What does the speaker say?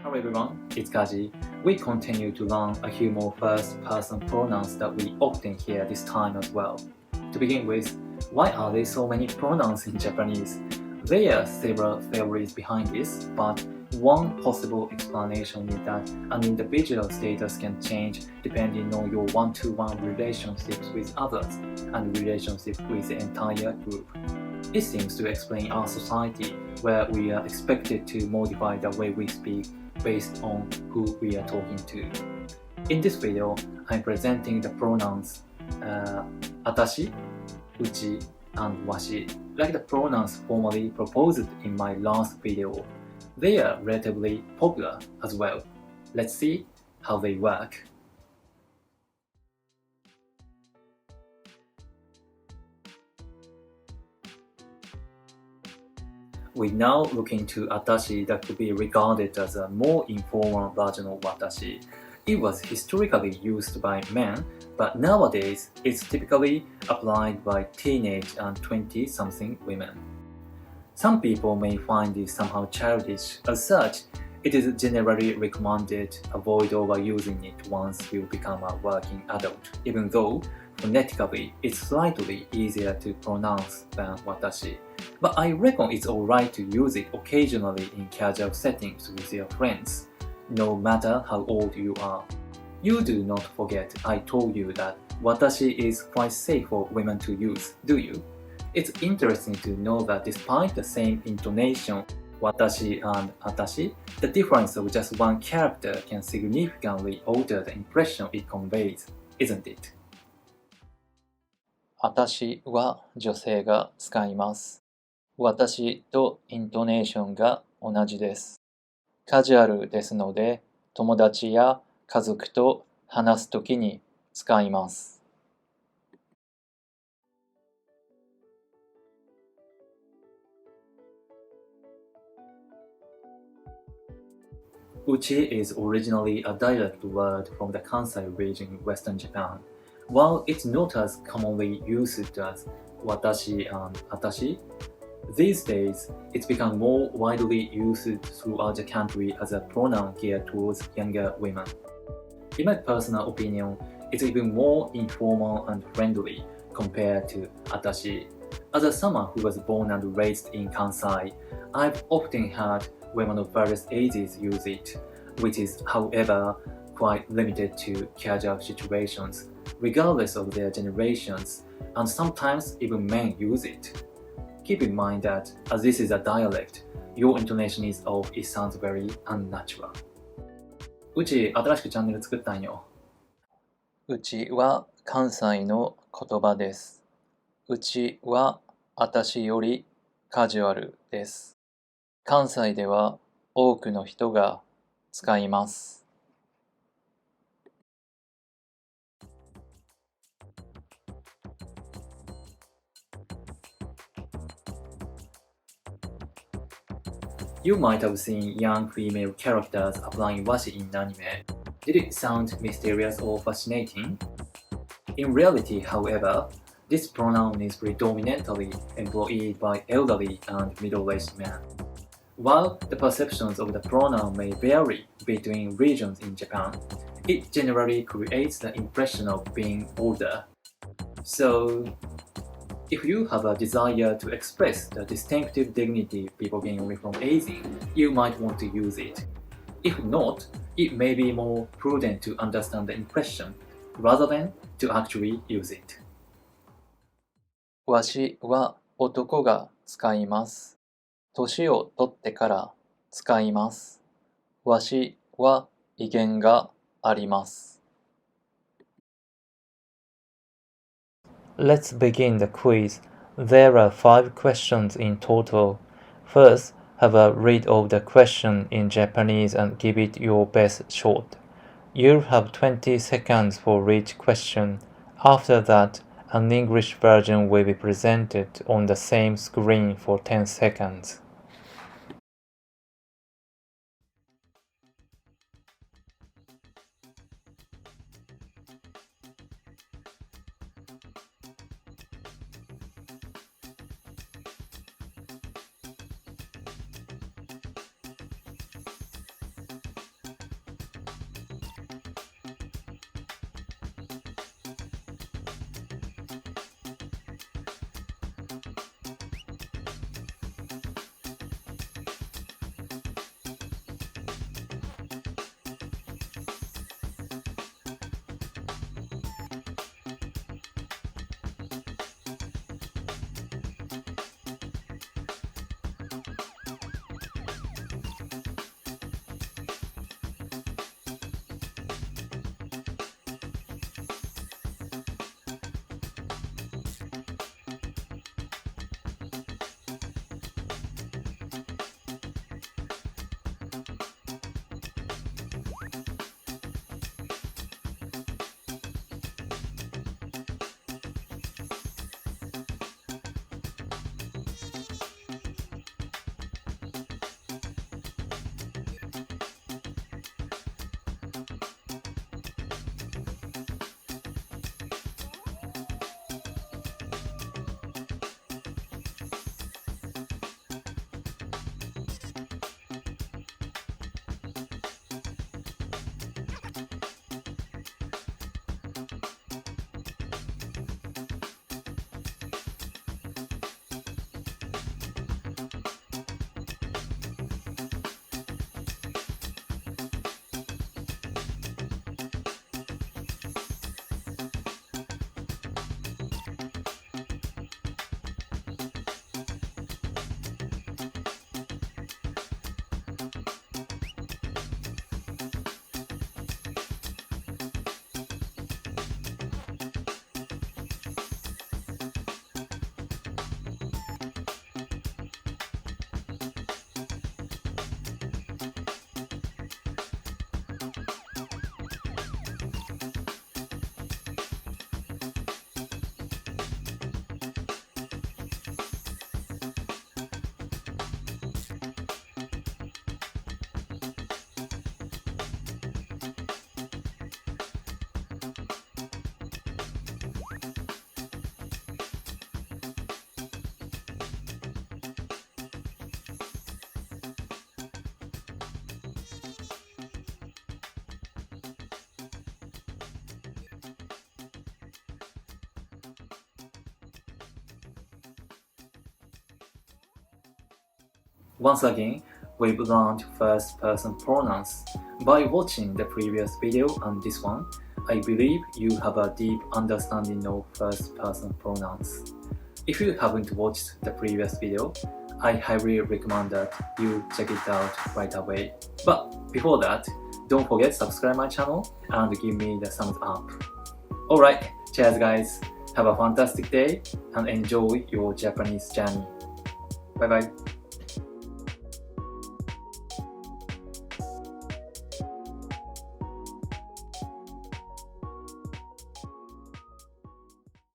Hello everyone, it's Kaji. We continue to learn a few more first-person pronouns that we often hear this time as well. To begin with, why are there so many pronouns in Japanese? There are several theories behind this, but one possible explanation is that an individual status can change depending on your one-to-one relationships with others and relationship with the entire group. It seems to explain our society where we are expected to modify the way we speak based on who we are talking to. In this video, I'm presenting the pronouns Atashi, Uchi, and Washi, like the pronouns formally proposed in my last video. They are relatively popular as well. Let's see how they work. We now look into Atashi that could be regarded as a more informal version of Watashi. It was historically used by men, but nowadays it's typically applied by teenage and 20-something women. Some people may find this somehow childish. As such, it is generally recommended to avoid overusing it once you become a working adult, even though phonetically it's slightly easier to pronounce than watashi. But I reckon it's alright to use it occasionally in casual settings with your friends, no matter how old you are. You do not forget I told you that watashi is quite safe for women to use, do you? It's interesting to know that despite the same intonation, watashi and atashi, the difference of just one character can significantly alter the impression it conveys, isn't it? 私は女性が使います。私とイントネーションが同じです。カジュアルですので、友達や家族と話すときに使います。Uchi is originally a dialect word from the Kansai region in western Japan. While it's not as commonly used as watashi and atashi, these days it's become more widely used throughout the country as a pronoun geared towards younger women. In my personal opinion, it's even more informal and friendly compared to atashi. As someone who was born and raised in Kansai, I've often heard women of various ages use it, which is, however, quite limited to casual situations, regardless of their generations, and sometimes even men use it. Keep in mind that, as this is a dialect, your intonation is off, it sounds very unnatural. うち、新しくチャンネル作ったんよ。うちは関西の言葉です。うちは私よりカジュアルです。関西では多くの人が使います。You might have seen young female characters applying washi in anime. Did it sound mysterious or fascinating? In reality, however, this pronoun is predominantly employed by elderly and middle-aged men. While the perceptions of the pronoun may vary between regions in Japan, it generally creates the impression of being older. So, if you have a desire to express the distinctive dignity people gain from aging, you might want to use it. If not, it may be more prudent to understand the impression rather than to actually use it. わしは男が使います。年を取ってから使います。わしは威厳があります。Let's begin the quiz. There are 5 questions in total. First, have a read of the question in Japanese and give it your best shot. You'll have 20 seconds for each question. After that, an English version will be presented on the same screen for 10 seconds. Once again, we've learned first-person pronouns. By watching the previous video and this one, I believe you have a deep understanding of first-person pronouns. If you haven't watched the previous video, I highly recommend that you check it out right away. But before that, don't forget to subscribe my channel and give me the thumbs up. Alright, cheers guys! Have a fantastic day and enjoy your Japanese journey. Bye bye!